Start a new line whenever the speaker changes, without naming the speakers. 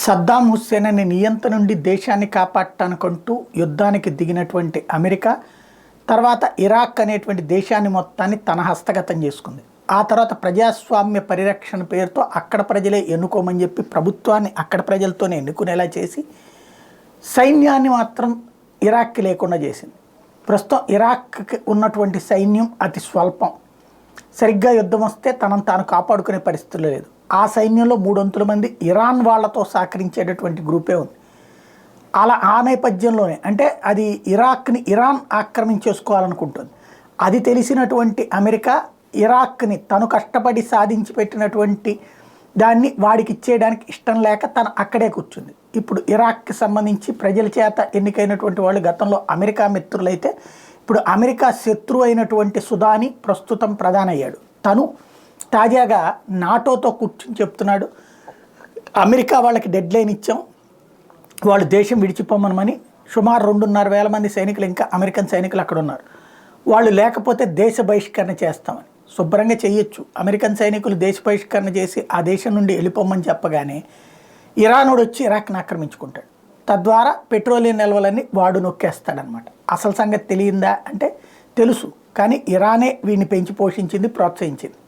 సద్దాం హుస్సేన్ అనే నియంత నుండి దేశాన్ని కాపాడటానికంటూ యుద్ధానికి దిగినటువంటి అమెరికా తర్వాత ఇరాక్ అనేటువంటి దేశాన్ని మొత్తాన్ని తన హస్తగతం చేసుకుంది. ఆ తర్వాత ప్రజాస్వామ్య పరిరక్షణ పేరుతో అక్కడ ప్రజలే ఎన్నుకోమని చెప్పి ప్రభుత్వాన్ని అక్కడ ప్రజలతోనే ఎన్నుకునేలా చేసి సైన్యాన్ని మాత్రం ఇరాక్కి లేకుండా చేసింది. ప్రస్తుతం ఇరాక్కి ఉన్నటువంటి సైన్యం అతి స్వల్పం. సరిగ్గా యుద్ధం వస్తే తనను తాను కాపాడుకునే పరిస్థితులు లేదు. ఆ సైన్యంలో 300 మంది ఇరాన్ వాళ్లతో సహకరించేటటువంటి గ్రూపే ఉంది. అలా ఆ నేపథ్యంలోనే అంటే అది ఇరాక్ని ఇరాన్ ఆక్రమించేసుకోవాలనుకుంటుంది. అది తెలిసినటువంటి అమెరికా ఇరాక్ని తను కష్టపడి సాధించి పెట్టినటువంటి దాన్ని వాడికి ఇచ్చేయడానికి ఇష్టం లేక తను అక్కడే కూర్చుంది. ఇప్పుడు ఇరాక్కి సంబంధించి ప్రజల చేత ఎన్నికైనటువంటి వాళ్ళు గతంలో అమెరికా మిత్రులైతే ఇప్పుడు అమెరికా శత్రువు అయినటువంటి సుదాని ప్రస్తుతం ప్రధాని అయ్యాడు. తను తాజాగా నాటోతో కూర్చుని చెప్తున్నాడు, అమెరికా వాళ్ళకి డెడ్ లైన్ ఇచ్చాం, వాళ్ళు దేశం విడిచిపోమనమని. సుమారు 2,500 మంది సైనికులు ఇంకా అమెరికన్ సైనికులు అక్కడ ఉన్నారు. వాళ్ళు లేకపోతే దేశ బహిష్కరణ చేస్తామని. శుభ్రంగా చేయొచ్చు. అమెరికన్ సైనికులు దేశ బహిష్కరణ చేసి ఆ దేశం నుండి వెళ్ళిపోమని చెప్పగానే ఇరానుడు వచ్చి ఇరాక్ని ఆక్రమించుకుంటాడు. తద్వారా పెట్రోలియం నిల్వలన్నీ వాడు నొక్కేస్తాడనమాట. అసలు సంగతి తెలియందా అంటే తెలుసు, కానీ ఇరానే వీడిని పెంచి పోషించింది, ప్రోత్సహించింది.